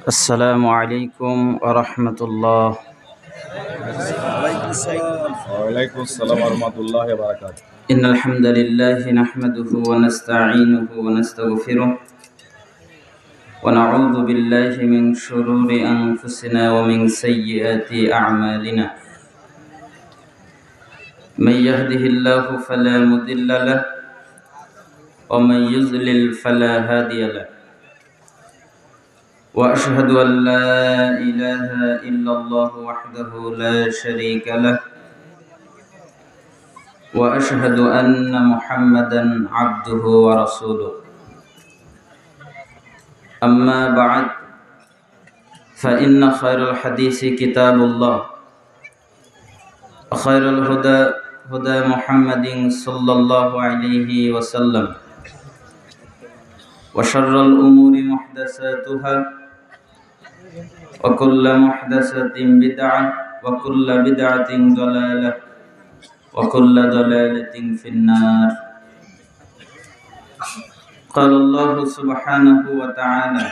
السلام عليكم ورحمة الله. وعليكم السلام ورحمة الله وبركاته. إن الحمد لله نحمده ونستعينه ونستغفره ونعوذ بالله من شرور أنفسنا ومن سيئات أعمالنا. من يهده الله فلا مضل له ومن يضلل فلا هادي له. وأشهد أن لا إله إلا الله وحده لا شريك له وأشهد أن محمدا عبده ورسوله. أما بعد فإن خير الحديث كتاب الله وخير الهدى هدى محمد صلى الله عليه وسلم وشر الأمور محدثاتها وكل محدثة بدعة وكل بدعة ضلالة وكل ضلالة في النار. قال الله سبحانه وتعالى: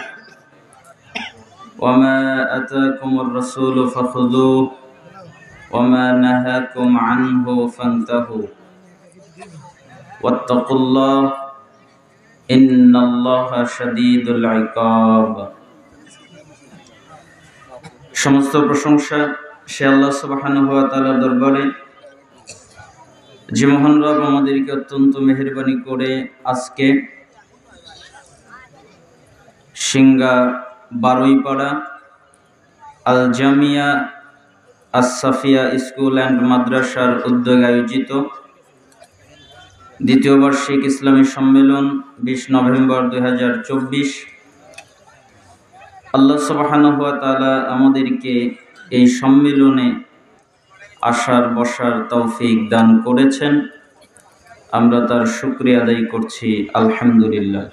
وما أتاكم الرسول فخذوه وما نهاكم عنه فانتهوا واتقوا الله إن الله شديد العقاب. সমস্ত প্রশংসা সে আল্লাহ সুবহানাহু ওয়া তাআলার দরবারে, যে মহান রব আমাদেরকে অত্যন্ত মেহেরবানি করে আজকে সিংগা বারুইপাড়া আল জামিয়া আস-সাফিয়া স্কুল অ্যান্ড মাদ্রাসার উদ্যোগে আয়োজিত দ্বিতীয় বার্ষিক ইসলামী সম্মেলন 20 নভেম্বর 2024, আল্লাহ সুবহানাহু ওয়া তাআলা আমাদেরকে এই সম্মেলনে আসার বসার তৌফিক দান করেছেন। আমরা তার শুকরিয়া আদায় করছি, আলহামদুলিল্লাহ।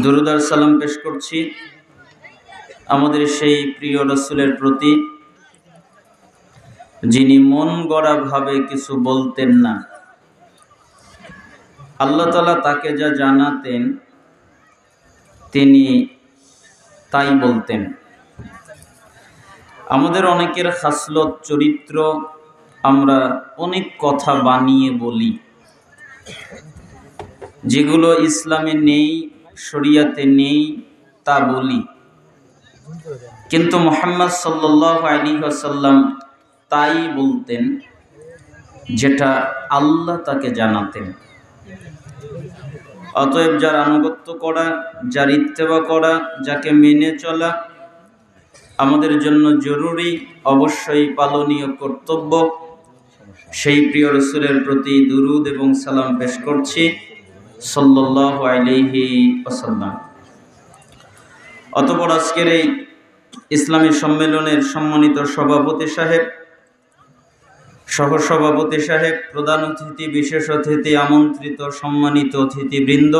দরুদ আর সালাম পেশ করছি আমাদের সেই প্রিয় রাসূলের প্রতি, যিনি মন গড়া ভাবে কিছু বলতেন না। আল্লাহ তাআলা তাকে যা জানাতেন তিনি তাই বলতেন। আমাদের অনেকের খাসলত চরিত্র, আমরা অনেক কথা বানিয়ে বলি, যেগুলো ইসলামে নেই, শরিয়াতে নেই, তা বলি। কিন্তু মুহাম্মদ সাল্লাল্লাহু আলাইহি ওয়াসাল্লাম তাই বলতেন যেটা আল্লাহ তাকে জানাতেন। অতএব যার আনুগত্য করা, যার ইত্তেবা করা, যাকে মেনে চলা আমাদের জন্য জরুরি, অবশ্যই পালনীয় কর্তব্য। সেই প্রিয় রাসূলের প্রতি দুরূদ এবং সালাম পেশ করছি সাল্লাল্লাহু আলাইহি ওয়াসাল্লাম। অতঃপর আজকের এই ইসলামী সম্মেলনের সম্মানিত সভাপতি সাহেব, সহসভাপতি সাহেব, প্রধান অতিথি, বিশেষ অতিথি, আমন্ত্রিত সম্মানিত অতিথিবৃন্দ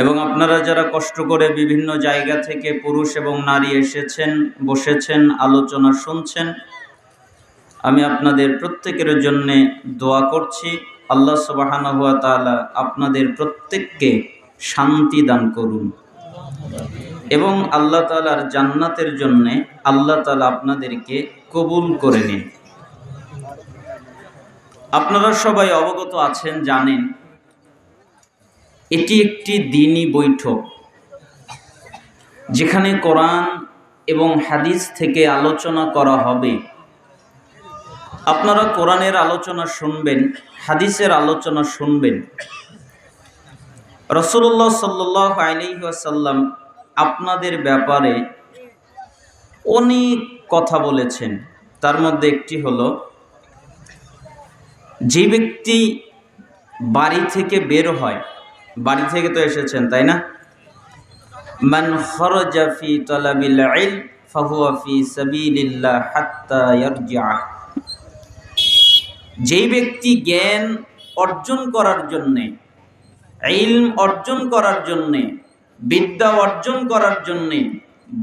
এবং আপনারা যারা কষ্ট করে বিভিন্ন জায়গা থেকে পুরুষ এবং নারী এসেছেন, বসেছেন, আলোচনা শুনছেন, আমি আপনাদের প্রত্যেকের জন্যে দোয়া করছি। আল্লাহ সুবহানাহু ওয়া তাআলা আপনাদের প্রত্যেককে শান্তি দান করুন এবং আল্লাহ তাআলার জান্নাতের জন্যে আল্লাহ তাআলা আপনাদেরকে কবুল করে নিন। আপনারা সবাই অবগত আছেন, জানেন এটি একটি দ্বীনি বৈঠক, যেখানে কোরআন এবং হাদিস থেকে আলোচনা করা হবে। আপনারা কোরআনের আলোচনা শুনবেন, হাদিসের আলোচনা শুনবেন। রাসূলুল্লাহ সাল্লাল্লাহু আলাইহি ওয়াসাল্লাম আপনাদের ব্যাপারে অনেক কথা বলেছেন। তার মধ্যে একটি হলো, যে ব্যক্তি বাড়ি থেকে বের হয়, বাড়ি থেকে তো এসেছেন তাই না, মান খারাজা ফি তালাবিল ইলম ফাহুয়া ফি সাবিলিল্লাহ হাত্তা ইয়ারজিআ। যেই ব্যক্তি জ্ঞান অর্জন করার জন্যে, ইলম অর্জন করার জন্যে, বিদ্যা অর্জন করার জন্যে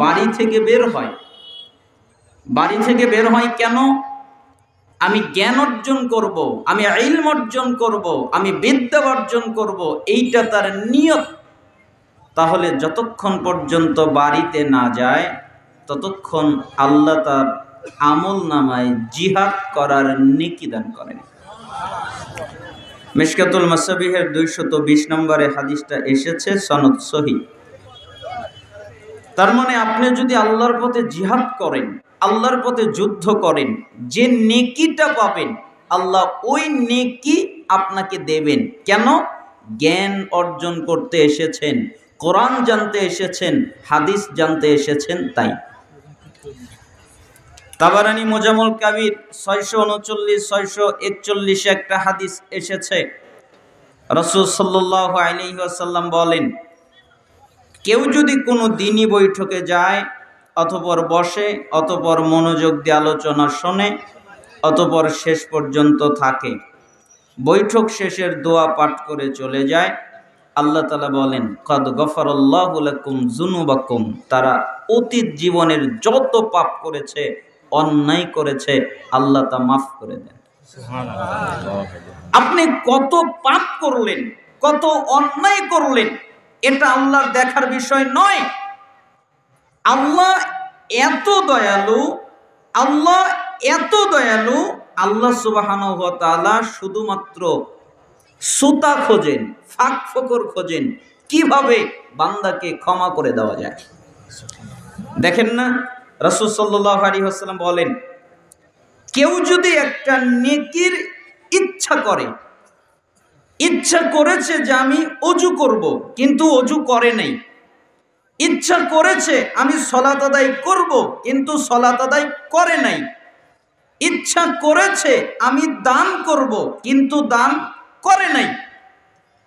বাড়ি থেকে বের হয়, বাড়ি থেকে বের হয় কেন? আমি জ্ঞান অর্জন করব, আমি ইলম অর্জন করব, আমি বিদ্যা অর্জন করব, এইটা তার নিয়ত। তাহলে যতক্ষণ পর্যন্ত বাড়িতে না যায় ততক্ষণ আল্লাহ তার আমল নামায় জিহাদ করার নেকি দান করেন। মিশকাতুল মাসাবিহের 220 নম্বরে হাদিসটা এসেছে, সনদ সহিহ। তার মানে আপনি যদি আল্লাহর পথে জিহাদ করেন, আল্লাহর পথে যুদ্ধ করেন, যে নেকিটা পাবেন আল্লাহ ওই নেকি আপনাকে দেবেন। কেন? জ্ঞান অর্জন করতে এসেছেন, কোরআন জানতে এসেছেন, হাদিস জানতে এসেছেন। তাই তাবারানী মুজামুল কাবির 639 641 একটা হাদিস এসেছে। রাসূল সাল্লাল্লাহু আলাইহি ওয়াসাল্লাম বলেন, কেউ যদি কোনো দ্বীনি বৈঠকে যায়, অতঃপর বসে, অতঃপর মনোযোগ দিয়ে আলোচনা শোনে, অতঃপর শেষ পর্যন্ত থাকে, বৈঠক শেষের দোয়া পাঠ করে চলে যায়, আল্লাহ তাআলা বলেন কদ গফারাল্লাহু লাকুম যুনুবাকুম, তারা অতীত জীবনের যত পাপ করেছে, অন্যায় করেছে, আল্লাহ তা মাফ করে দেন। আপনি কত পাপ করলেন, কত অন্যায় করলেন, এটা আল্লাহর দেখার বিষয় নয়। আল্লাহ এত দয়ালু, আল্লাহ এত দয়ালু, আল্লাহ সুবহানাহু ওয়া তাআলা শুধুমাত্র সুতা খোঁজেন, ফাঁক ফোকর খোঁজেন, কিভাবে বান্দাকে ক্ষমা করে দেওয়া যায়। দেখেন না, রাসূল সাল্লাল্লাহু আলাইহি ওয়াসাল্লাম বলেন, কেউ যদি একটা নেকির ইচ্ছা করে, ইচ্ছা করেছে যে আমি অজু করব, কিন্তু অজু করে নাই, ইচ্ছা করেছে আমি সালাত আদায় করব, কিন্তু সালাত আদায় করে নাই, ইচ্ছা করেছে আমি দান করব, কিন্তু দান করে নাই,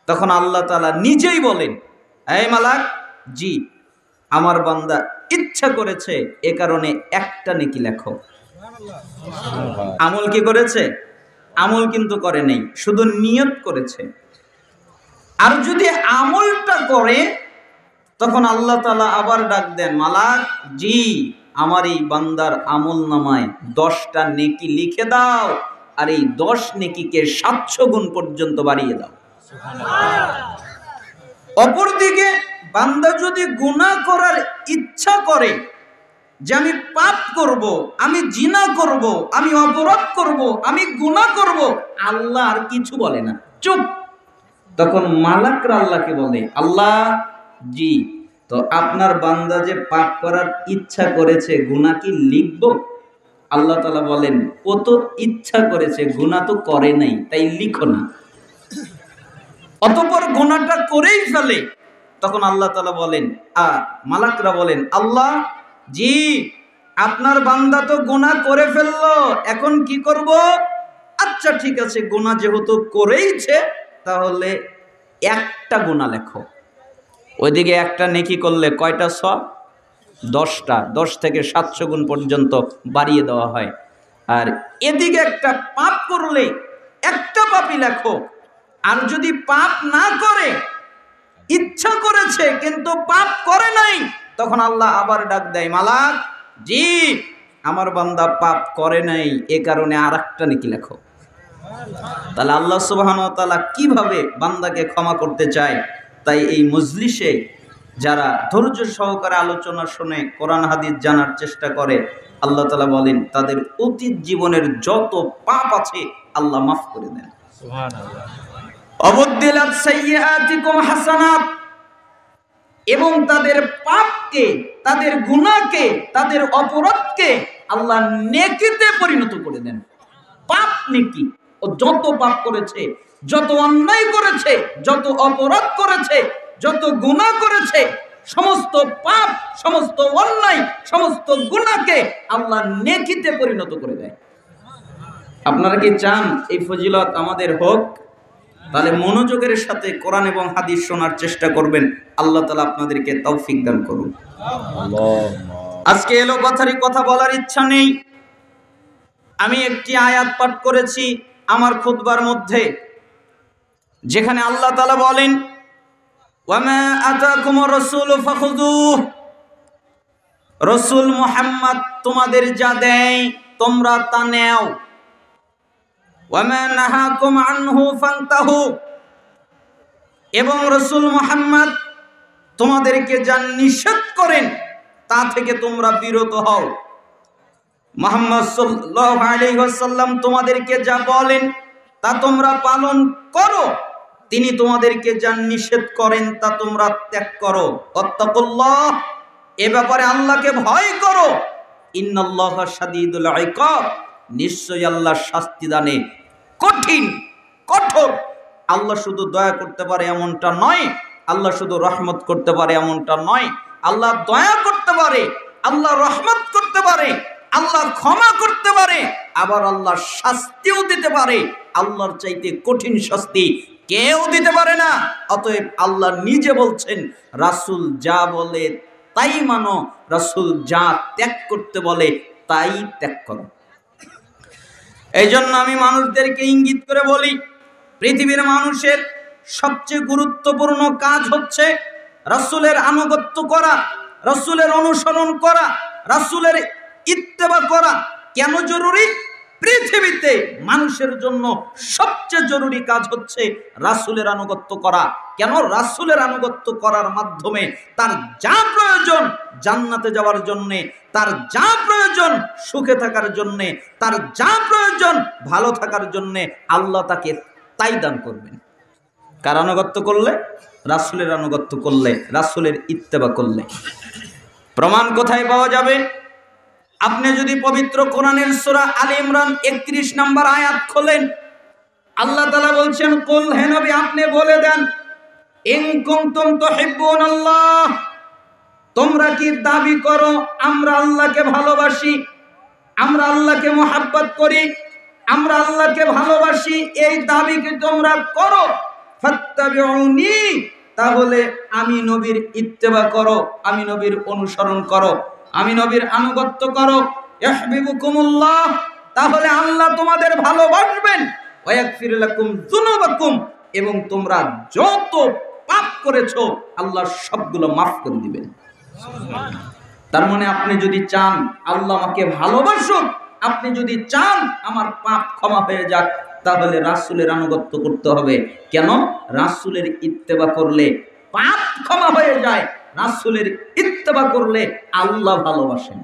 তখন আল্লাহ তাআলা নিজেই বলেন, এই মালাক, জি আমার বান্দা ইচ্ছা করেছে, এ কারণে একটা নেকি লেখো। আমল কি করেছে? আমল কিন্তু করে নাই, শুধু নিয়ত করেছে। আর যদি আমলটা করে, তখন আল্লাহ তাআলা আবার ডাক দেন, মালাক, জি আমার এই বান্দার আমল নামায় 10টা নেকি লিখে দাও, আর এই 10 নেকিকে 700 গুণ পর্যন্ত বাড়িয়ে দাও। অপরদিকে বান্দা যদি গুনাহ করার ইচ্ছা করে, যে আমি পাপ করব, আমি জিনা করব, আমি অপরাধ করব, আমি গুনাহ করব, আল্লাহ আর কিছু বলে না, চুপ। তখন মালাকরা আল্লাহকে বলে, আল্লাহ, জি তো আপনার বান্দা যে পাপ করার ইচ্ছা করেছে, গুনাহ কি লিখব? আল্লাহ তাআলা বলেন, ও তো ইচ্ছা করেছে, গুনাহ তো করে নাই, তাই লিখো না। অতঃপর গুনাহটা করেই ফেলে, তখন আল্লাহ তাআলা বলেন, মালাকরা বলেন, আল্লাহ, জি আপনার বান্দা তো গুনাহ করে ফেললো, এখন কি করব? আচ্ছা ঠিক আছে, গুনাহ যেহেতু করেইছে, তাহলে একটা গুনাহ লেখো। ওইদিকে একটা নেকি করলে কয়টা সওয়াব? 10টা, 10 থেকে 700 গুণ পর্যন্ত বাড়িয়ে দেওয়া হয়। আর এদিকে একটা পাপ করলে একটা পাপই লেখো। আর যদি পাপ না করে, ইচ্ছা করেছে কিন্তু পাপ করে নাই, তখন আল্লাহ আবার ডাক দেয়, মালাক, জি আমার বান্দা পাপ করে নাই, এ কারণে আরেকটা নেকি লেখো। তাহলে আল্লাহ সুবহানাহু ওয়া তাআলা কিভাবে বান্দাকে ক্ষমা করতে চায়। তাই এই মজলিসে যারা ধৈর্য সহকারে আলোচনা শুনে, কোরআন হাদিস জানার চেষ্টা করে, আল্লাহ তাআলা বলেন তাদের অতীত জীবনের যত পাপ আছে আল্লাহ মাফ করে দেন। সুবহানাল্লাহ। অবদ্দিলাত সাইয়্যাতিকুম হাসানাত, এবং তাদের পাপকে, তাদের গুনাহকে, তাদের অপরাধকে আল্লাহ নেকিতে পরিণত করে দেন। পাপ নেকি, ও যত পাপ করেছে, যত অন্যায় করেছে, যত অপরাধ করেছে, যত গুনাহ করেছে, সমস্ত পাপ, সমস্ত অন্যায়, সমস্ত গুনাহকে আল্লাহ নেকিতে পরিণত করে দেয়। আপনারা কি চান এই ফজিলত আমাদের হোক? তাহলে মনোযোগের সাথে কোরআন এবং হাদিস শোনার চেষ্টা করবেন। আল্লাহ তাআলা আপনাদেরকে তৌফিক দান করুন। আজকে এলো কথারই কথা বলার ইচ্ছা নেই। আমি একটি আয়াত পাঠ করেছি আমার খুতবার মধ্যে, যেখানে আল্লাহ তাআলা বলেন, ওয়ামা আতাকুমুর রাসূলু ফাখুযুহু, রাসূল মুহাম্মদ তোমাদের যা দেয় তোমরা তা নাও। ওয়ামা নাহাকুম আনহু ফান্তাহু, এবং রাসূল মুহাম্মদ তোমাদেরকে যা নিষেধ করেন তা থেকে তোমরা বিরত হও। মুহাম্মদ সাল্লাল্লাহু আলাইহি ওয়াসাল্লাম তোমাদেরকে যা বলেন তা তোমরা পালন করো, তিনি তোমাদেরকে যা নিষেধ করেন তা তোমরা ত্যাগ করো। ওয়াত্তাকুল্লাহ, এ ব্যাপারে আল্লাহকে ভয় করো। ইন্নাল্লাহা শাদীদুল ইকাব, নিশ্চয়ই আল্লাহ শাস্তি দানে কঠিন কঠোর। আল্লাহ শুধু দয়া করতে পারে এমনটা নয়, আল্লাহ শুধু রহমত করতে পারে এমনটা নয়। আল্লাহ দয়া করতে পারে, আল্লাহ রহমত করতে পারে, আল্লাহ ক্ষমা করতে পারে, আবার আল্লাহ শাস্তিও দিতে পারে। আল্লাহর চাইতে কঠিন শাস্তি কেউ দিতে পারে না। অতএব আল্লাহ নিজে বলছেন, রাসূল যা বলে তাই মানো, রাসূল যা ত্যাগ করতে বলে তাই ত্যাগ করো। এই জন্য আমি মানুষদেরকে ইঙ্গিত করে বলি, পৃথিবীর মানুষের সবচেয়ে গুরুত্বপূর্ণ কাজ হচ্ছে রাসূলের আনুগত্য করা, রাসূলের অনুসরণ করা, রাসূলের ইত্তেবা করা। কেন জরুরি? পৃথিবীতে মানুষের জন্য সবচেয়ে জরুরি কাজ হচ্ছে রাসূলের আনুগত্য করা। কেন? রাসূলের আনুগত্য করার মাধ্যমে তার যা প্রয়োজন জান্নাতে যাওয়ার জন্যে, তার যা প্রয়োজন সুখে থাকার জন্যে, তার যা প্রয়োজন ভালো থাকার জন্যে আল্লাহ তাকে তাই দান করবেন। কার আনুগত্য করলে? রাসূলের আনুগত্য করলে, রাসূলের ইত্তেবা করলে। প্রমাণ কোথায় পাওয়া যাবে? আপনি যদি পবিত্র কোরআনের সূরা আলে ইমরান 31 নম্বর আয়াত খোলেন, আল্লাহ তাআলা বলছেন, কুল, হে নবী আপনি বলে দেন, ইন কুনতুম তুহিব্বুনাল্লাহ, তোমরা কি দাবি করো আমরা আল্লাহকে ভালোবাসি, আমরা আল্লাহকে মহব্বত করি, আমরা আল্লাহকে ভালোবাসি, এই দাবি কি তোমরা করো, ফাত্তাবিউনি, তাহলে আমি নবীর ইত্তেবা করো, আমি নবীর অনুসরণ করো, আমি নবীর আনুগত্য করো। ইহবিবুকুমুল্লাহ, তাহলে আল্লাহ তোমাদের ভালোবাসবেন। ওয়া ইয়াগফির লাকুম যুনুবাকুম, এবং তোমরা যত পাপ করেছো আল্লাহ সবগুলো মাফ করে দিবেন। তার মানে আপনি যদি চান আল্লাহ আমাকে ভালোবাসুন, আপনি যদি চান আমার পাপ ক্ষমা হয়ে যাক, তাহলে রাসূলের আনুগত্য করতে হবে। কেন? রাসূলের ইত্তেবা করলে পাপ ক্ষমা হয়ে যায়, রাসূলের ইত্তেবা করলে আল্লাহ ভালোবাসেন।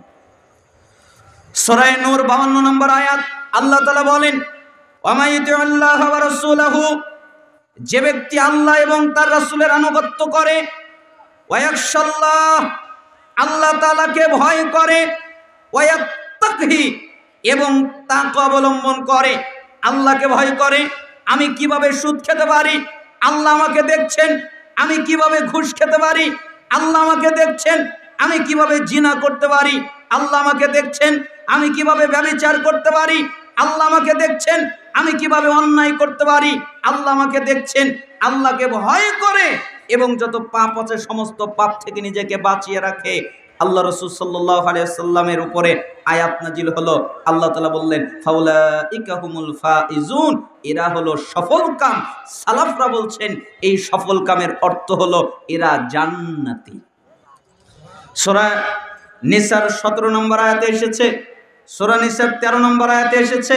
সূরা নূর 52 নম্বর আয়াত, আল্লাহ তাআলা বলেন, ওয়া মা ইউতিউল্লাহ ওয়া রাসূলহু, যে ব্যক্তি আল্লাহ এবং তার রাসূলের আনুগত্য করে, ওয়া ইয়াখশাল্লাহ, আল্লাহ তাআলাকে ভয় করে, ওয়া ইয়াত্তাকি, এবং তাকওয়া অবলম্বন করে। আল্লাহকে ভয় করে, আমি কিভাবে সুদ খেতে পারি আল্লাহ আমাকে দেখছেন, আমি কিভাবে ঘুষ খেতে পারি আল্লাহ আমাকে দেখছেন, আমি কিভাবে জিনা করতে পারি আল্লাহ আমাকে দেখছেন, আমি কিভাবে ব্যভিচার করতে পারি আল্লাহ আমাকে দেখছেন, আমি কিভাবে অন্যায় করতে পারি আল্লাহ আমাকে দেখছেন। আল্লাহকে ভয় করে এবং যত পাপ আছে সমস্ত পাপ থেকে নিজেকে বাঁচিয়ে রাখে। আল্লাহ রাসূল সাল্লাল্লাহু আলাইহি ওয়াসাল্লামের উপরে আয়াত নাজিল হলো, আল্লাহ তাআলা বললেন, ফাউলাইকা হুমুল ফাইজুন, এরা হলো সফলকাম। সালাফরা বলছেন এই সফলকামের অর্থ হলো এরা জান্নাতি। সূরা নিসার 17 নম্বর আয়াতে এসেছে, সূরা নিসার 13 নম্বর আয়াতে এসেছে,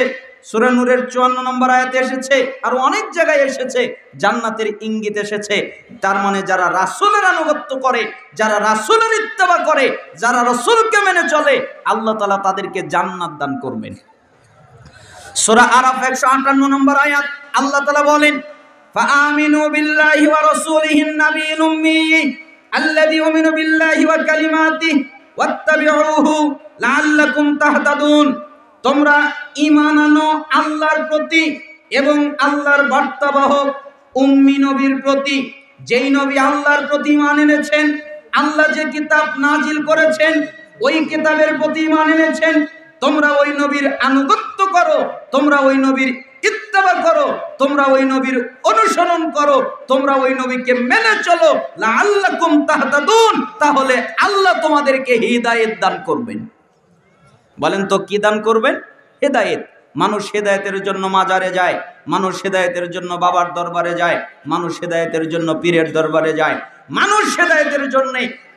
সূরা নূরের 54 নম্বর আয়াতে এসেছে, আর অনেক জায়গায় এসেছে, জান্নাতের ইঙ্গিত এসেছে। তার মানে যারা রাসূলের আনুগত্য করে, যারা রাসূলের ইত্তেবা করে, যারা রাসূলকে মেনে চলে, আল্লাহ তাআলা তাদেরকে জান্নাত দান করবেন। সূরা আরাফ 158 নম্বর আয়াত, আল্লাহ তাআলা বলেন, ফাআমিনু বিল্লাহি ওয়া রাসূলিহিন নাবিয়্যিল উম্মি আল্লাযী ইউমিনু বিল্লাহি ওয়া কালিমাতিহি ওয়াত্তাবিউহু লাআল্লাকুম তাহতাদুন, তোমরা ঈমান আনো আল্লাহর প্রতি এবং আল্লাহর বার্তাবাহক উম্মি নবীর প্রতি, যেই নবী আল্লাহর প্রতি ঈমান এনেছেন, আল্লাহ যে কিতাব নাজিল করেছেন ওই কিতাবের প্রতি ঈমান এনেছেন, তোমরা ওই নবীর আনুগত্য করো, তোমরা ওই নবীর ইত্তেবা করো, তোমরা ওই নবীর অনুসরণ করো, তোমরা ওই নবীকে মেনে চলো, লাআল্লাকুম তাহতাদুন, তাহলে আল্লাহ তোমাদেরকে হিদায়াত দান করবেন। বলেন তো কি দান করবেন? হেদায়েত। মানুষ হেদায়েতের জন্য মাজারে যায়, মানুষ হেদায়েতের জন্য বাবার দরবারে যায়, মানুষ হেদায়েতের জন্য পীরের দরবারে যায়, মানুষ হেদায়েতের জন্য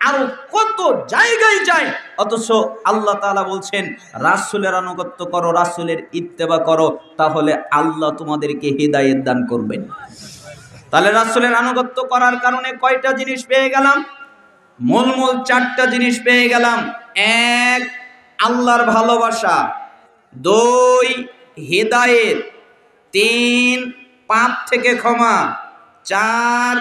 আরো কত জায়গায় যায়। অথচ আল্লাহ তাআলা বলছেন রাসূলের আনুগত্য করো, রাসূলের ইত্তেবা করো, তাহলে আল্লাহ তোমাদেরকে হেদায়েত দান করবেন। তাহলে রাসূলের আনুগত্য করার কারণে কয়টা জিনিস পেয়ে গেলাম? মূল মূল চারটা জিনিস পেয়ে গেলাম। এক, আল্লাহর ভালোবাসা। দুই, হিদায়েত। তিন, পাপ থেকে ক্ষমা। চার,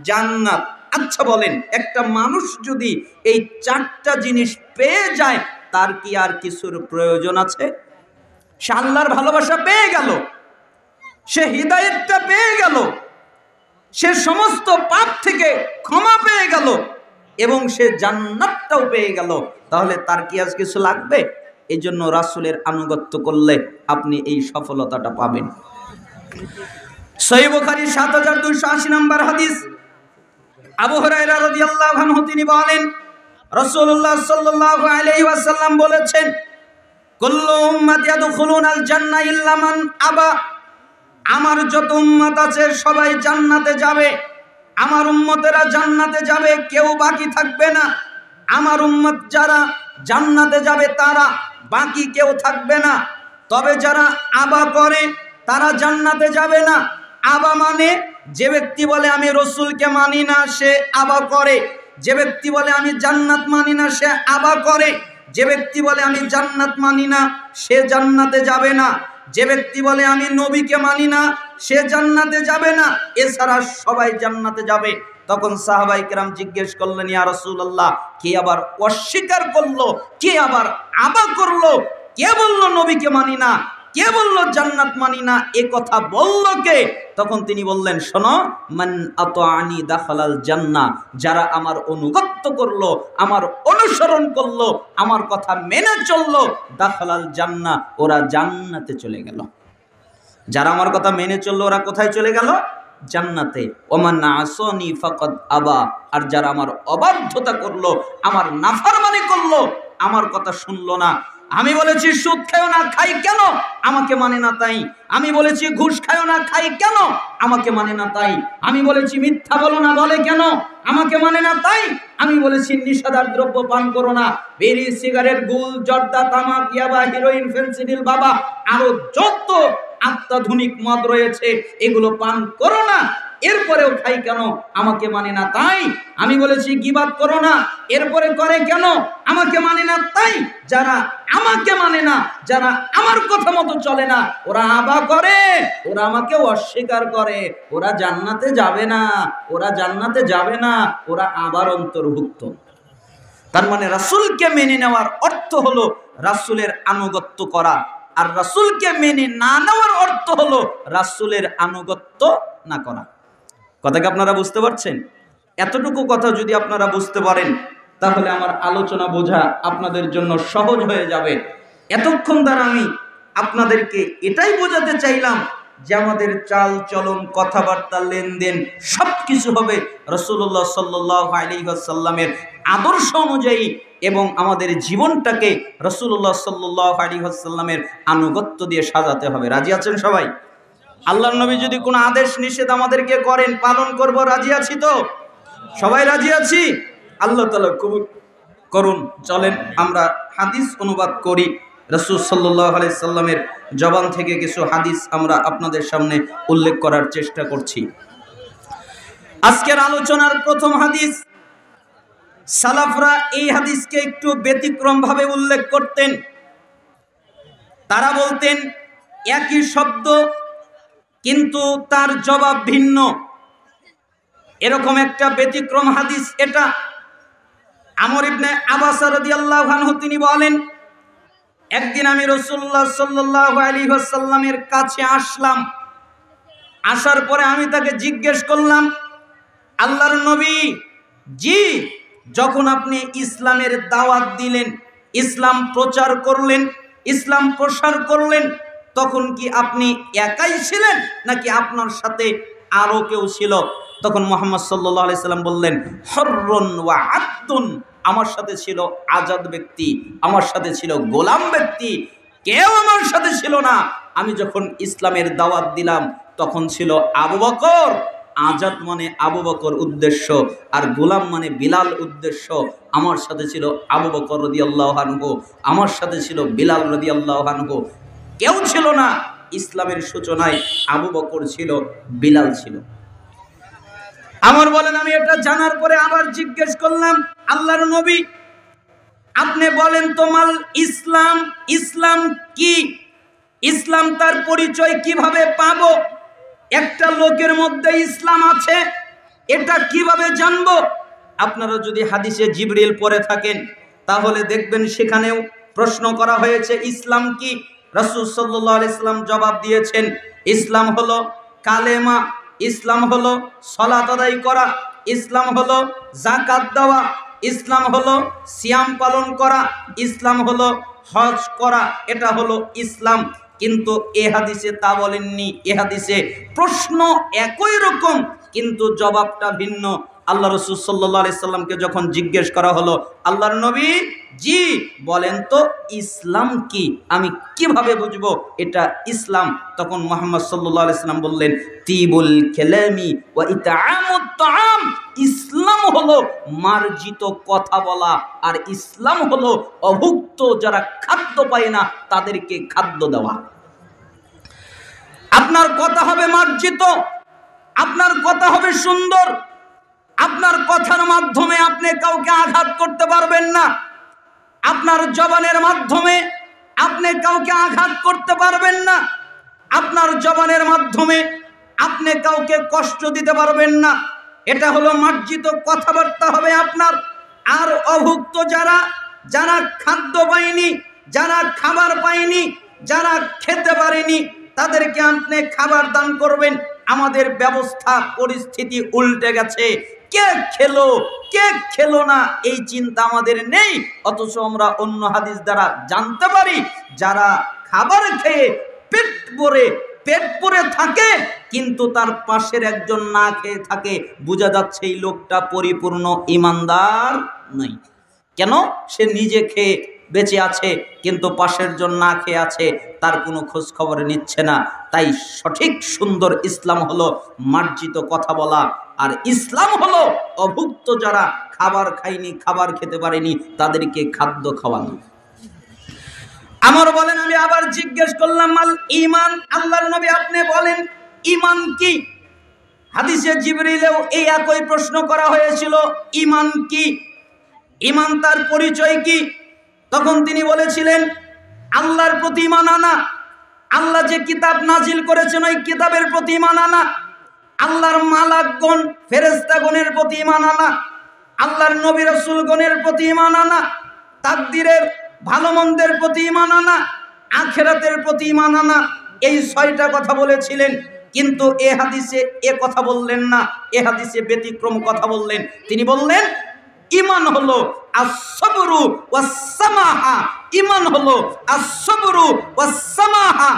জান্নাত। আচ্ছা বলেন, একটা মানুষ যদি এই চারটা জিনিস পেয়ে যায়, তার কি আর কিছুর প্রয়োজন আছে? সে আল্লাহর ভালোবাসা পেয়ে গেল, সে হিদায়েতটা পেয়ে গেল, সে সমস্ত পাপ থেকে ক্ষমা পেয়ে গেল, এবং সে জান্নাতটাও পেয়ে গেল। তাহলে তার কি আজ কিছু লাগবে? এই জন্য রাসূলের আনুগত্য করলে আপনি এই সফলতাটা পাবেন। সহিহ বুখারী ৭২৮০ নম্বর হাদিস। আবু হুরায়রা রাদিয়াল্লাহু আনহু তিনি বলেন, রাসূলুল্লাহ সাল্লাল্লাহু আলাইহি ওয়াসাল্লাম বলেছেন, কুল্লু উম্মতি ইয়াদখুলুনাল জান্নাহ ইল্লা মান আবা। আমার যত উম্মত আছে সবাই জান্নাতে যাবে, আমার উম্মতেরা জান্নাতে যাবে, কেউ বাকি থাকবে না। আমার উম্মত যারা জান্নাতে যাবে তারা বাকি কেউ থাকবে না। তবে যারা আবা করে তারা জান্নাতে যাবে না। আবা মানে যে ব্যক্তি বলে আমি রসুলকে মানি না, সে আবা করে। যে ব্যক্তি বলে আমি জান্নাত মানি না, সে আবা করে। যে ব্যক্তি বলে আমি জান্নাত মানি না, সে জান্নাতে যাবে না। যে ব্যক্তি বলে আমি নবীকে মানি না, সে জান্নাতে যাবে না। এছাড়া সবাই জান্নাতে যাবে। তখন সাহাবায়ে কেরাম জিজ্ঞেস করলেন, ইয়া রাসূলুল্লাহ, কে আবার অস্বীকার করলো, কে আবার আবা করলো, কে বলল নবীকে মানি না, কে বলল জান্নাত মানি না, এ কথা বলল কে? তখন তিনি বললেন, শোনো, মান আতাআনি দাখালাল জান্নাহ। যারা আমার অনুগত্য করলো, আমার অনুসরণ করলো, আমার কথা মেনে চললো, দাখালাল জান্নাহ, ওরা জান্নাতে চলে গেল। যারা আমার কথা মেনে চললো ওরা কোথায় চলে গেল? জান্নাতে। ওমান আসানি ফাকাদ আবা। আর যারা আমার অবাধ্যতা করলো, আমার নাফরমানি করলো, আমার কথা শুনলো না। আমি বলেছি সুদ খাও না, খাই কেন? আমাকে মানে না তাই। আমি বলেছি ঘুষ খাও না, খাই কেন? আমাকে মানে না তাই। আমি বলেছি মিথ্যা বলো না, বলে কেন? আমাকে মানে না তাই। আমি বলেছি নিষেধার দ্রব্য পান করো না, বিড়ি, সিগারেট, গুল, জর্দা, তামাক, ইয়াবা, হিরোইন, ফেন্সিডিল, বাবা, আরো যত অত্যাধুনিক মদ রয়েছে এগুলো পান করো না, এরপরেও খাই কেন? আমাকে মানে না তাই। আমি বলেছি গীবাত করো না, এরপরে করে কেন? আমাকে মানে না তাই। যারা আমাকে মানে না, যারা আমার কথা মতো চলে না, ওরা আবা করে, ওরা আমাকে অস্বীকার করে, ওরা জান্নাতে যাবে না, ওরা জান্নাতে যাবে না, ওরা আবার অন্তর্ভুক্ত। তার মানে রাসূলকে মেনে নেওয়ার অর্থ হলো রাসূলের আনুগত্য করা, আর রাসূলকে মেনে না নেওয়ার অর্থ হলো রাসূলের আনুগত্য না করা। কথা কি আপনারা বুঝতে পারছেন? এতটুকু কথা যদি আপনারা বুঝতে পারেন, তাহলে আমার আলোচনা বোঝা আপনাদের জন্য সহজ হয়ে যাবে। এতক্ষণ দ্বারা আমি আপনাদেরকে এটাই বোঝাতে চাইলাম যে আমাদের চাল চলন, কথাবার্তা, লেনদেন সবকিছু হবে রাসূলুল্লাহ সাল্লাল্লাহু আলাইহি ওয়াসাল্লামের আদর্শ অনুযায়ী, এবং আমাদের জীবনটাকে রাসূলুল্লাহ সাল্লাল্লাহু আলাইহি ওয়াসাল্লামের আনুগত্য দিয়ে সাজাতে হবে। রাজি আছেন সবাই? আল্লাহর নবী যদি কোনো আদেশ নিষেধ আমাদেরকে করেন, পালন করব, রাজি আছি তো? সবাই রাজি আছি? আল্লাহ তাআলা কবুল করুন। চলেন আমরা হাদিস অনুবাদ করি। রাসূল সাল্লাল্লাহু আলাইহি সাল্লামের জবান থেকে কিছু হাদিস আমরা আপনাদের সামনে উল্লেখ করার চেষ্টা করছি। আজকের আলোচনার প্রথম হাদিস, সালাফরা এই হাদিসকে একটু ব্যতিক্রম ভাবে উল্লেখ করতেন। তারা বলতেন একই শব্দ কিন্তু তার জবাব ভিন্ন। এরকম একটা ব্যতিক্রম হাদিস এটা। আমর ইবনে আবাস রাদিয়াল্লাহু আনহু তিনি বলেন, একদিন আমি রাসূলুল্লাহ সাল্লাল্লাহু আলাইহি ওয়াসাল্লামের কাছে আসলাম। আসার পরে আমি তাকে জিজ্ঞেস করলাম, আল্লাহর নবী, জি, যখন আপনি ইসলামের দাওয়াত দিলেন, ইসলাম প্রচার করলেন, ইসলাম প্রসার করলেন, তখন কি আপনি একাই ছিলেন নাকি আপনার সাথে আরো কেউ ছিল? তখন মুহাম্মদ সাল্লাল্লাহু আলাইহি সাল্লাম বললেন, হররুন ওয়া আব্দুন, আমার সাথে ছিল আজাদ ব্যক্তি, আমার সাথে ছিল গোলাম ব্যক্তি, কেউ আমার সাথে ছিল না। আমি যখন ইসলামের দাওয়াত দিলাম তখন ছিল আবু বকর, আজাদ মানে আবু বকর উদ্দেশ্য, আর গোলাম মানে বিলাল উদ্দেশ্য। আমার সাথে ছিল আবু বকর রাদিয়াল্লাহু আনহু, আমার সাথে ছিল বিলাল রাদিয়াল্লাহু আনহু। কেউ ছিল না। ইসলামের সূচনায় আবু বকর ছিল, বিলাল ছিল। আমার বলেন, আমি এটা জানার পরে আবার জিজ্ঞেস করলাম, আল্লাহর নবী আপনি বলেন তো মাল ইসলাম, ইসলাম কি? ইসলাম তার পরিচয় কিভাবে পাবো? একটা লোকের মধ্যে ইসলাম আছে, এটা কিভাবে জানবো? আপনারা যদি হাদিসে জিবরিল পড়ে থাকেন তাহলে দেখবেন সেখানেও প্রশ্ন করা হয়েছে ইসলাম কি। রাসূল সাল্লাল্লাহু আলাইহি সাল্লাম জবাব দিয়েছেন, ইসলাম হলো কালেমা, ইসলাম হলো সালাত আদায় করা, ইসলাম হলো যাকাত দেওয়া, ইসলাম হলো সিয়াম পালন করা, ইসলাম হলো হজ করা, এটা হলো ইসলাম। কিন্তু এ হাদিসে তা বলেননি। এ হাদিসে প্রশ্ন একই রকম কিন্তু জবাবটা ভিন্ন। আল্লাহ রাসূল সাল্লাল্লাহু আলাইহি সাল্লামকে যখন জিজ্ঞেস করা হলো, আল্লাহর নবী জি বলেন তো ইসলাম কি, আমি কিভাবে বুঝবো এটা ইসলাম? তখন মুহাম্মদ সাল্লাল্লাহু আলাইহি সাল্লাম বললেন, তিবুল কালামি ওয়া ইতআমুত তাআম। ইসলাম হলো মার্জিত কথা বলা, আর ইসলাম হলো অভুক্ত যারা খাদ্য পায় না তাদেরকে খাদ্য দেওয়া। আপনার কথা হবে মার্জিত, আপনার কথা হবে সুন্দর, আপনার কথার মাধ্যমে আপনি কাউকে আঘাত করতে পারবেন না, আপনার জবানের মাধ্যমে আপনি কাউকে আঘাত করতে পারবেন না, আপনার জবানের মাধ্যমে আপনি কাউকে কষ্ট দিতে পারবেন না। এটা হলো মার্জিত কথাবার্তা হবে আপনার। আর অভুক্ত যারা, যারা খাদ্য পায়নি, যারা খাবার পায়নি, যারা খেতে পারেনি, তাদেরকে আপনি খাবার দান করবেন। আমাদের ব্যবস্থা পরিস্থিতি উল্টে গেছে, কে খেলো কে খেলো না এই চিন্তা আমাদের নেই, অথচ আমরা অন্য হাদিস দ্বারা জানতে পারি যারা খাবার খেয়ে পেট ভরে থাকে কিন্তু তার পাশের একজন না খেয়ে থাকে, বোঝা যাচ্ছে এই লোকটা পরিপূর্ণ ঈমানদার নয়। কেন? সে নিজে খেয়ে বেঁচে আছে কিন্তু পাশের জন না খেয়ে আছে, তার কোনো খোঁজ খবর নিচ্ছে না। তাই সঠিক সুন্দর ইসলাম হলো মার্জিত কথা বলা, আর ইসলাম হলো অভুক্ত যারা খাবার খায়নি, খাবার খেতে পারেনি, তাদেরকে খাদ্য খাওয়ানো। আমার বলেন, আমি আবার জিজ্ঞেস করলাম আল ঈমান, আল্লাহর নবী আপনি বলেন ঈমান কি? হাদিসে জিবরিলেও এই একই প্রশ্ন করা হয়েছিল, ঈমান কি, ঈমান তার পরিচয় কি? তখন তিনি বলেছিলেন আল্লাহর প্রতি ঈমান আনা, আল্লাহ যে কিতাব নাজিল করেছেন ওই কিতাবের প্রতি ঈমান আনা, আল্লাহর মালাকগণ ফেরেশতাগণের প্রতি ঈমান আনা, আল্লাহর নবী রাসূলগণের প্রতি ঈমান আনা, তাকদীরের ভালো মন্দের প্রতি ঈমান আনা, আখিরাতের প্রতি ঈমান আনা। এই 6টা কথা বলেছিলেন, কিন্তু এ হাদিসে এ কথা বললেন না, এ হাদিসে ব্যতিক্রম কথা বললেন। তিনি বললেন ঈমান হলো আস-সাবরু ওয়াস-সামাহা, ঈমান হলো আস-সাবরু ওয়াস-সামাহা,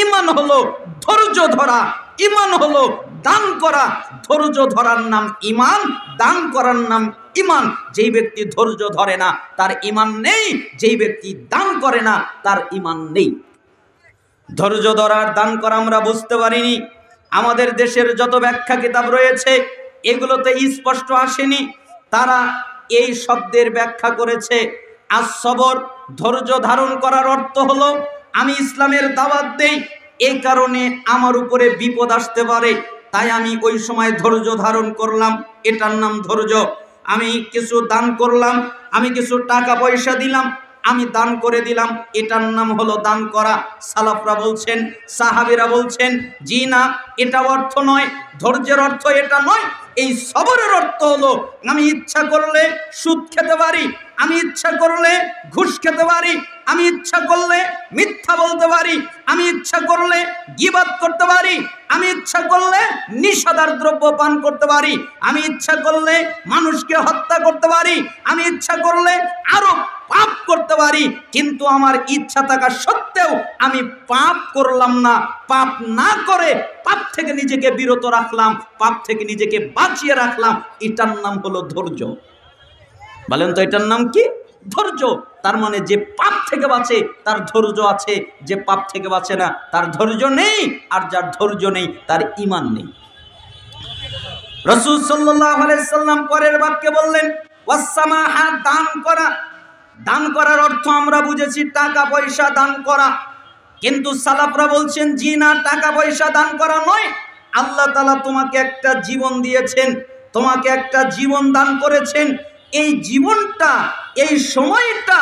ঈমান হলো ধৈর্য ধরা, ঈমান হলো দান করা। ধৈর্য ধরার নাম ঈমান, দান করার নাম ঈমান। যেই ব্যক্তি ধৈর্য ধরে না তার ঈমান নেই, যেই ব্যক্তি দান করে না তার ঈমান নেই। ধৈর্য ধরার দান করা আমরা বুঝতে পারিনি। আমাদের দেশের যত ব্যাখ্যা কিতাব রয়েছে এগুলোতে স্পষ্ট আসেনি, তারা এই শব্দের ব্যাখ্যা করেছে আস-সবর, ধৈর্য ধারণ করার অর্থ হলো আমি ইসলামের দাওয়াত দেই, এই কারণে আমার উপরে বিপদ আসতে পারে, তাই আমি ওই সময় ধৈর্য ধারণ করলাম, এটার নাম ধৈর্য। আমি কিছু দান করলাম, আমি কিছু টাকা পয়সা দিলাম, আমি দান করে দিলাম, এটার নাম হলো দান করা। সালাফরা বলছেন, সাহাবীরা বলছেন জি না, এটা অর্থ নয়, ধৈর্যের অর্থ এটা নয়। এই সবরের অর্থ হলো আমি ইচ্ছা করলে সুদ খেতে পারি, আমি ইচ্ছা করলে ঘুষ খেতে পারি, আমি ইচ্ছা করলে মিথ্যা বলতে পারি, আমি ইচ্ছা করলে গীবত করতে পারি, আমি ইচ্ছা করলে নিষাদার দ্রব্য পান করতে পারি, আমি ইচ্ছা করলে মানুষকে হত্যা করতে পারি, আমি ইচ্ছা করলে আরো পাপ করতে পারি, কিন্তু আমার ইচ্ছা থাকা সত্ত্বেও আমি পাপ করলাম না। পাপ না করে পাপ থেকে নিজেকে বিরত রাখলাম, পাপ থেকে নিজেকে বাঁচিয়ে রাখলাম, এটার নাম হলো ধৈর্য। বলেন তো এটার নাম কি? ধৈর্য। তার মানে যে পাপ থেকে বাঁচে তার ধৈর্য আছে, যে পাপ থেকে বাঁচে না তার ধৈর্য নেই, আর যার ধৈর্য নেই তার ঈমান নেই। রাসূল সাল্লাল্লাহু আলাইহি সাল্লাম পরের বাক্যে বললেন ওয়াস-সামাহা, দান করা। দান করার অর্থ আমরা বুঝেছি টাকা পয়সা দান করা, কিন্তু সালাফরা বলছেন জি না, টাকা পয়সা দান করা নয়। আল্লাহ তাআলা তোমাকে একটা জীবন দিয়েছেন, তোমাকে একটা জীবন দান করেছেন, এই জীবনটা, এই সময়টা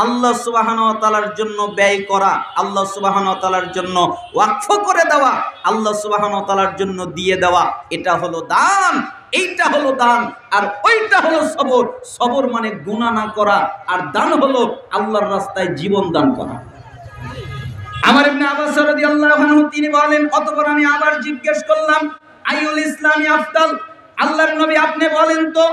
আল্লাহ সুবহানাহু ওয়া তাআলার জন্য ব্যয় করা, আল্লাহ সুবহানাহু ওয়া তাআলার জন্য ওয়াকফ করে দেওয়া, আল্লাহ সুবহানাহু ওয়া তাআলার জন্য দিয়ে দেওয়া, এটা হলো দান। এইটা হলো দান, আর ওইটা হলো সবর। সবর মানে গুনাহ না করা, আর দান হলো আল্লাহর রাস্তায় জীবন দান করা। আমার ইবনে আব্বাস রাদিয়াল্লাহু আনহু তিনি বলেন, অতঃপর আমি আবার জিজ্ঞেস করলাম, আইউল ইসলামি আফদাল, আল্লাহর নবী আপনি বলেন তো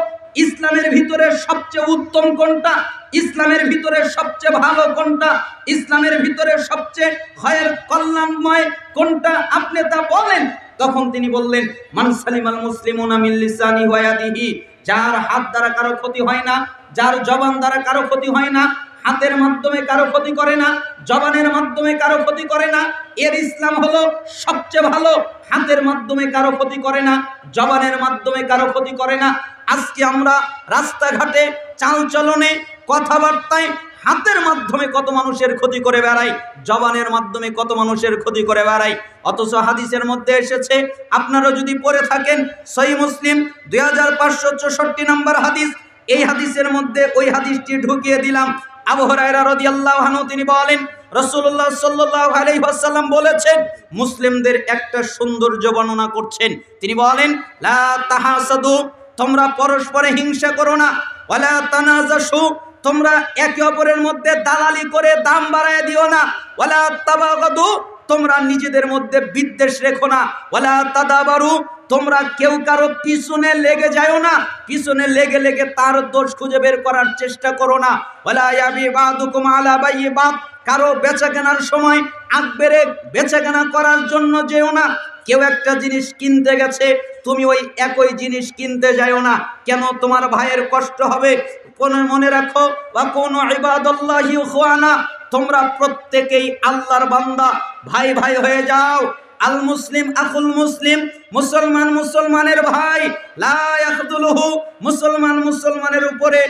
ইসলামের ভিতরে সবচেয়ে উত্তম কোনটা, ইসলামের ভিতরে সবচেয়ে ভালো কোনটা, ইসলামের ভিতরে সবচেয়ে খয়ের কল্যাণময় কোনটা, আপনি তা বলেন। তখন তিনি বললেন, মান সালিমাল মুসলিমুনা মিন লিসানি ওয়া ইয়াদিহি, যার হাত দ্বারা কারো ক্ষতি হয় না, যার জবান দ্বারা কারো ক্ষতি হয় না, হাতের মাধ্যমে কারো ক্ষতি করে না, জবানের মাধ্যমে কারো ক্ষতি করে না, এর ইসলাম হলো সবচেয়ে ভালো। হাতের মাধ্যমে কারো ক্ষতি করে না, জবানের মাধ্যমে কারো ক্ষতি করে না। আজকে আমরা রাস্তাঘাটে, চালচলনে, কথাবার্তায় হাতের মাধ্যমে কত মানুষের ক্ষতি করে বেড়াই, জবানের মাধ্যমে কত মানুষের ক্ষতি করে বেড়াই। অথচ হাদিসের মধ্যে এসেছে, আপনারা যদি পড়ে থাকেন সহিহ মুসলিম 2564 নম্বর হাদিস, এই হাদিসের মধ্যে ওই হাদিসটি ঢুকিয়ে দিলাম। আবু হুরায়রা রাদিয়াল্লাহু আনহু তিনি বলেন, রাসূলুল্লাহ সাল্লাল্লাহু আলাইহি ওয়াসাল্লাম বলেছেন, মুসলিমদের একটা সৌন্দর্য বর্ণনা করছেন। তিনি বলেন, লা তাহাসাদু, তোমরা পরস্পরে হিংসা করো না, ওয়ালা তানাজাসু, তোমরা একে অপরের মধ্যে দালালি করে দাম বাড়ায় দিও না, ওয়ালা তাবাগাদু, তোমরা নিজেদের মধ্যে বিদ্বেষ রেখো না, ওয়ালা তাদাবারু, তোমরা কেউ কারো পিছনে লেগে যাও না, পিছনে লেগে লেগে তার দোষ খুঁজে বের করার চেষ্টা করো না, ওয়ালা ইয়াবি বাদুকুম আলা বাইয়ি বাদ, কারো বেচা কেনার সময় আকবেরে বেচা কেনা করার জন্য যেও না। কেউ একটা জিনিস কিনতে গেছে, তুমি ওই একই জিনিস কিনতে যাও না, কেন? তোমার ভাইয়ের কষ্ট হবে। কোন মনে রাখো, ওয়া কুনু ইবাদাল্লাহি ইখওয়ানা, তোমরা প্রত্যেকেই আল্লাহর বান্দা, ভাই ভাই হয়ে যাও। আল মুসলিম আখুল মুসলিম, মুসলমান মুসলমানের ভাই, লা ইয়াখদুলুহু, মুসলমান মুসলমানের উপরে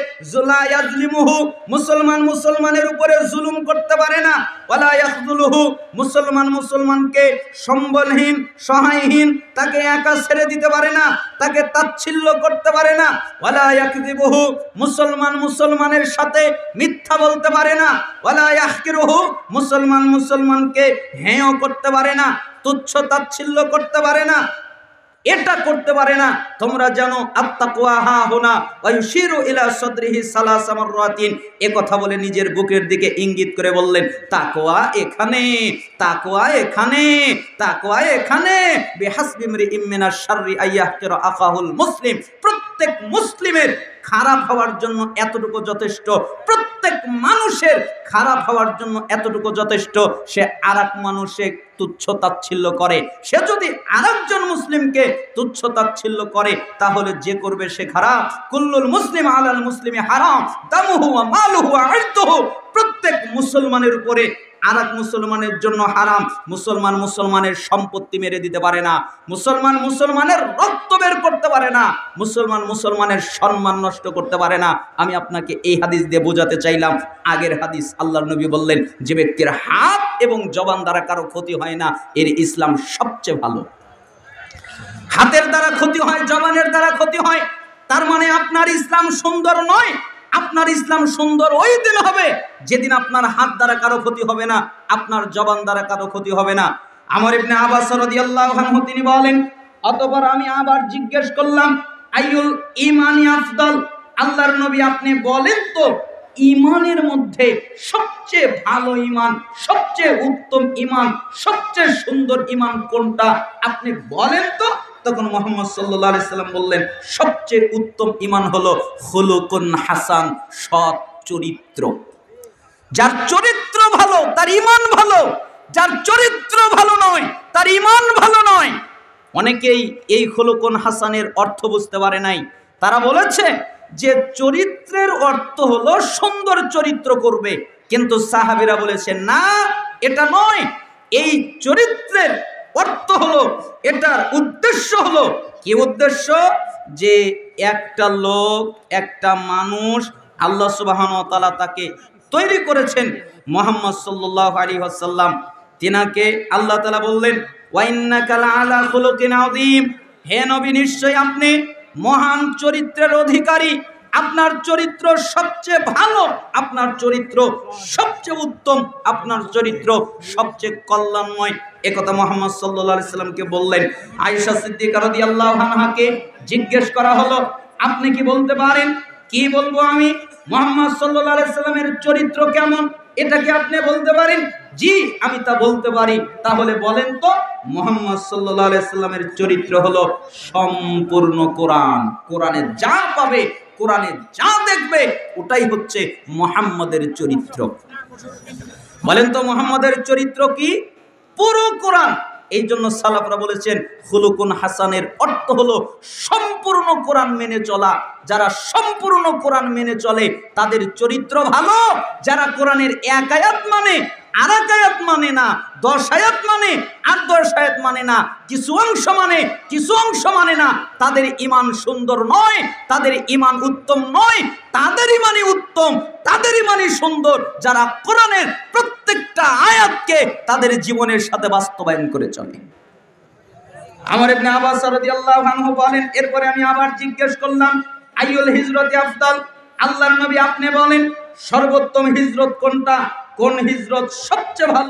লা ইয়াজলিমুহু, মুসলমান মুসলমানের উপরে জুলুম করতে পারে না, ওয়ালা ইয়াখদুলুহু, মুসলমান মুসলমানকে সম্বলহীন, সহায়হীন, তাকে একা ছেড়ে দিতে পারে না, তাকে তাচ্ছিল্য করতে পারে না, ওয়ালা ইয়াকযিবুহু, মুসলমান মুসলমানের সাথে মিথ্যা বলতে পারে না, ওয়ালা ইয়াহকিরুহু, মুসলমান মুসলমানকে হেয় করতে পারে না, তুচ্ছ তাচ্ছিল্য করতে পারে না, এটা করতে পারে না। তোমরা জানো আত্তাকওয়া হা হুনা ওয়া ইউশিরু ইলা সাদরিহি সালাসা মাররাতিন, এ কথা বলে নিজের বুকের দিকে ইঙ্গিত করে বললেন, তাকওয়া এখানে, তাকওয়া এখানে, তাকওয়া এখানে। বিহাসবি ইমরিইম মিনাশ শাররি আইয়াহকিরা আখাহুল মুসলিম, প্রত্যেক মুসলিমের খারাপ হওয়ার জন্য এতটুকু যথেষ্ট, প্রত্যেক মানুষের খারাপ হওয়ার জন্য এতটুকু যথেষ্ট, সে আরেক মানুষে তুচ্ছ তাচ্ছিল্য করে। সে যদি আরেকজন মুসলিমকে তুচ্ছ তাচ্ছিল্য করে, তাহলে যে করবে সে খারাপ। কুল্লুল মুসলিম আলাল মুসলিমি হারাম দামুহু ওয়া মালুহু ওয়া ইরদুহু, প্রত্যেক মুসলমানের উপরে আরেক মুসলমানের জন্য হারাম। মুসলমান মুসলমানের সম্পত্তি মেরে দিতে পারে না, মুসলমান মুসলমানের রক্ত বের করতে পারে না, মুসলমান মুসলমানের সম্মান নষ্ট করতে পারে না। আমি আপনাকে এই হাদিস দিয়ে বোঝাতে চাইলাম, আগের হাদিস আল্লাহর নবী বললেন, যে ব্যক্তির হাত এবং জবান দ্বারা কারো ক্ষতি হয় না, এর ইসলাম সবচেয়ে ভালো। হাতের দ্বারা ক্ষতি হয়, জবানের দ্বারা ক্ষতি হয়, তার মানে আপনার ইসলাম সুন্দর নয়। আপনার ইসলাম সুন্দর ওই দিন হবে যেদিন আপনার হাত দ্বারা কারো ক্ষতি হবে না, আপনার জবান দ্বারা কারো ক্ষতি হবে না। আমর ইবনে আব্বাস রাদিয়াল্লাহু আনহু তিনি বলেন, অতঃপর আমি আবার জিজ্ঞেস করলাম, আইয়ুল ঈমানি আফদাল, আল্লাহর নবী আপনি বলেন তো ঈমানের মধ্যে সবচেয়ে ভালো ঈমান, সবচেয়ে উত্তম ঈমান, সবচেয়ে সুন্দর ঈমান কোনটা, আপনি বলেন তো। তখন মুহাম্মদ সাল্লাল্লাহু আলাইহি সাল্লাম বললেন, সবচেয়ে উত্তম ঈমান হলো খুলুকুন হাসান, সৎ চরিত্র। যার চরিত্র ভালো তার ঈমান ভালো, যার চরিত্র ভালো নয় তার ঈমান ভালো নয়। অনেকেই এই খুলুকুন হাসানের অর্থ বুঝতে পারে নাই। তারা বলেছে যে চরিত্রের অর্থ হলো সুন্দর চরিত্র করবে, কিন্তু সাহাবীরা বলেছেন না, এটা নয়। এই চরিত্রের অর্থ হলো, এটার উদ্দেশ্য হলো কি? উদ্দেশ্য যে একটা লোক, একটা মানুষ, আল্লাহ সুবহানাহু ওয়া তাআলা তাকে তৈরি করেছেন। মুহাম্মদ সাল্লাল্লাহু আলাইহি ওয়াসাল্লাম তিনাকে আল্লাহ তাআলা বললেন, ওয়া ইন্নাকা লাআলা খুলুকিন আযীম, হে নবী নিশ্চয় আপনি মহান চরিত্রের অধিকারী, আপনার চরিত্র সবচেয়ে ভালো, আপনার চরিত্র সবচেয়ে উত্তম, আপনার চরিত্র সবচেয়ে কল্যাণময়। একথা মুহাম্মদ সাল্লাল্লাহু আলাইহি সাল্লামকে বললেন। আয়েশা সিদ্দিকা রাদিয়াল্লাহু আনহাকে জিজ্ঞেস করা হলো, আপনি কি বলতে পারেন? কি বলবো আমি? মুহাম্মদ সাল্লাল্লাহু আলাইহি সাল্লামের চরিত্র কেমন এটা কি আপনি বলতে পারেন? জি, আমি তা বলতে পারি। তাহলে বলেন তো, মুহাম্মদ সাল্লাল্লাহু আলাইহি সাল্লামের চরিত্র হলো সম্পূর্ণ কোরআন। কোরআনে যা পাবে, কোরআনে যা দেখবে, ওটাই হচ্ছে মুহাম্মদের চরিত্র। বলেন তো মুহাম্মদের চরিত্র কি? পুরো কোরআন। এই জন্য সালাফরা বলেছেন খুলুকুন হাসানের অর্থ হলো সম্পূর্ণ কোরআন মেনে চলা। যারা সম্পূর্ণ কোরআন মেনে চলে তাদের চরিত্র ভালো। যারা কোরআনের এক আয়াত মানে আর এক আয়াত মানে না, 10 আয়াত মানে আর 10 আয়াত মানে না, কিছু অংশ মানে কিছু অংশ মানে না, তাদের ঈমান সুন্দর নয়, তাদের ঈমান উত্তম নয়। তাদের ঈমানই উত্তম, তাদের ঈমানই সুন্দর যারা কোরআনের প্রত্যেকটা আয়াতকে তাদের জীবনের সাথে বাস্তবায়ন করে চলে। আমর ইবনে আব্বাস রাদিয়াল্লাহু আনহু বলেন, এরপরে আমি আবার জিজ্ঞেস করলাম, আইয়ুল হিজরতি আফদাল, আল্লাহর নবী আপনি বলেন সর্বোত্তম হিজরত কোনটা? কোন হিজরত সবচেয়ে ভালো?